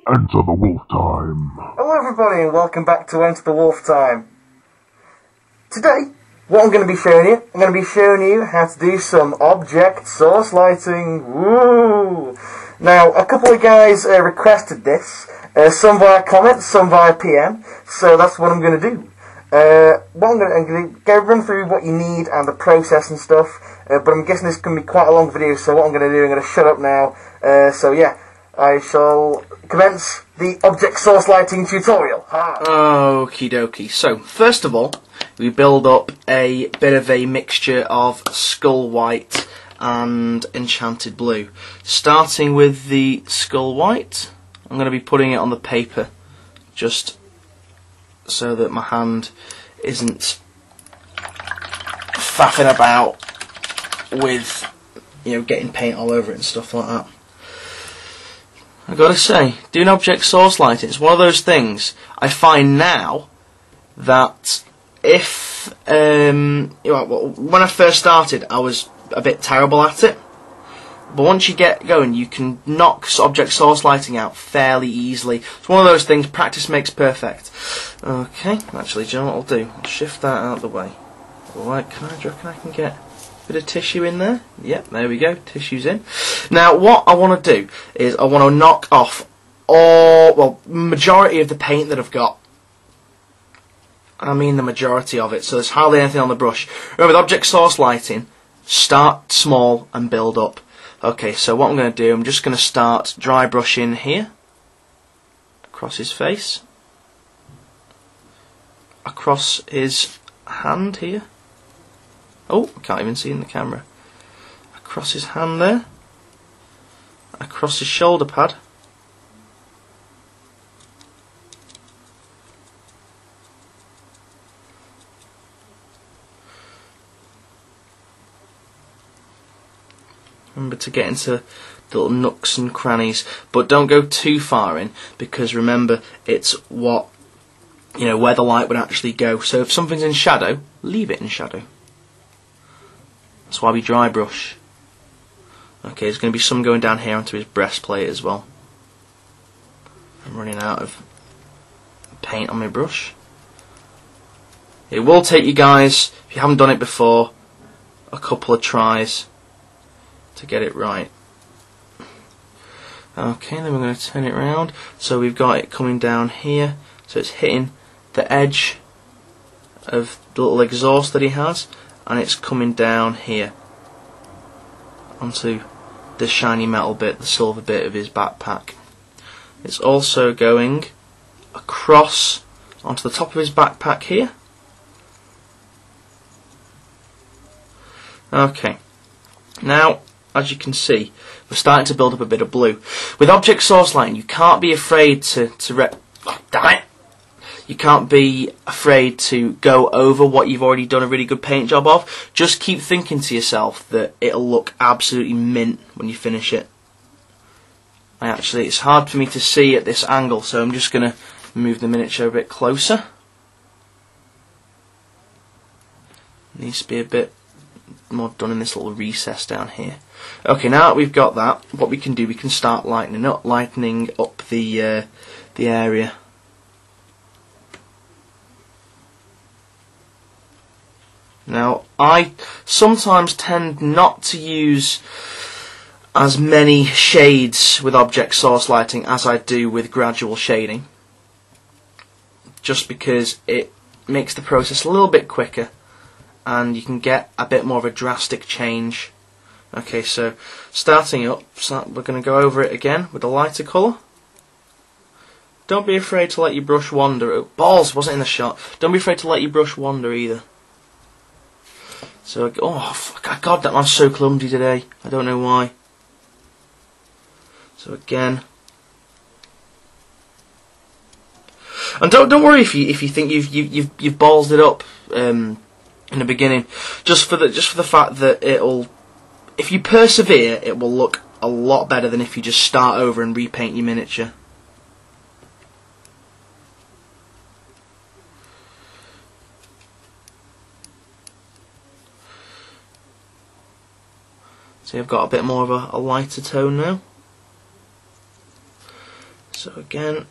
Enter the Wolf Time. Hello everybody and welcome back to Enter the Wolf Time. Today, what I'm going to be showing you, I'm going to be showing you how to do some object source lighting. Woo! Now, a couple of guys requested this, some via comments, some via PM, so that's what I'm going to do. I'm going to go run through what you need and the process and stuff, but I'm guessing this is going to be quite a long video, so what I'm going to do, I'm going to shut up now. So yeah, I shall commence the object source lighting tutorial. Okie dokie. So, first of all, we build up a bit of a mixture of Skull White and Enchanted Blue. Starting with the Skull White, I'm going to be putting it on the paper just so that my hand isn't faffing about with, getting paint all over it and stuff like that. I've got to say, doing object source lighting, it's one of those things I find now that if, when I first started, I was a bit terrible at it. But once you get going, you can knock object source lighting out fairly easily. It's one of those things, practice makes perfect. Okay, actually, do you know what I'll do? I'll shift that out of the way. Alright, do you reckon I can get a bit of tissue in there? Yep, there we go, tissue's in. Now, what I want to do is I want to knock off majority of the paint that I've got. I mean the majority of it, so there's hardly anything on the brush. Remember, with object source lighting, start small and build up. Okay, so what I'm going to do, I'm just going to start dry brushing here, across his face, across his hand here. Oh, I can't even see in the camera. Across his hand there, across his shoulder pad, remember to get into the little nooks and crannies, but don't go too far in, because remember, it's where the light would actually go. So if something's in shadow, leave it in shadow. That's why we dry brush. Okay, there's going to be some going down here onto his breastplate as well. I'm running out of paint on my brush. It will take you guys, if you haven't done it before, a couple of tries to get it right. Okay, then we're going to turn it around. So we've got it coming down here, so it's hitting the edge of the little exhaust that he has, and it's coming down here onto the shiny metal bit, the silver bit of his backpack. It's also going across onto the top of his backpack here. Okay, now as you can see, we're starting to build up a bit of blue. With object source lighting, you can't be afraid You can't be afraid to go over what you've already done a really good paint job of. Just keep thinking to yourself that it'll look absolutely mint when you finish it. It's hard for me to see at this angle, so I'm just going to move the miniature a bit closer. Needs to be a bit more done in this little recess down here. Okay, now that we've got that, what we can do, we can start lightening up the area. Now, I sometimes tend not to use as many shades with object source lighting as I do with gradual shading, just because it makes the process a little bit quicker and you can get a bit more of a drastic change. Okay, so starting up, we're going to go over it again with a lighter colour. Don't be afraid to let your brush wander. Balls wasn't in the shot. Don't be afraid to let your brush wander either. So, God, that man's so clumsy today. I don't know why. So again, and don't worry if you think you've ballsed it up in the beginning. Just for the fact that if you persevere, it will look a lot better than if you just start over and repaint your miniature. See, I've got a bit more of a lighter tone now. So again,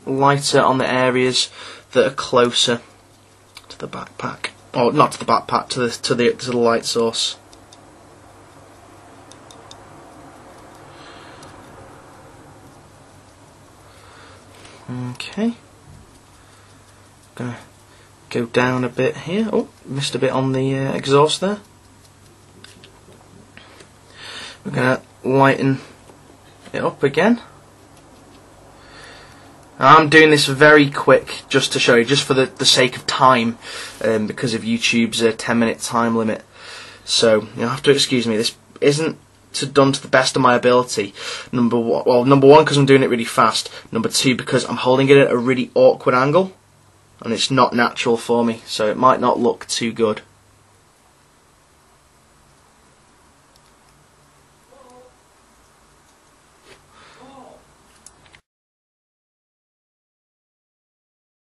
lighter on the areas that are closer to the backpack, or not to the backpack, to the light source. Okay, gonna go down a bit here. Oh, missed a bit on the exhaust there. We're gonna lighten it up again. I'm doing this very quick just to show you, just for the sake of time, because of YouTube's 10-minute time limit. So you'll have to excuse me. This isn't done to the best of my ability. Number one, because I'm doing it really fast. Number two, because I'm holding it at a really awkward angle, and it's not natural for me, so it might not look too good.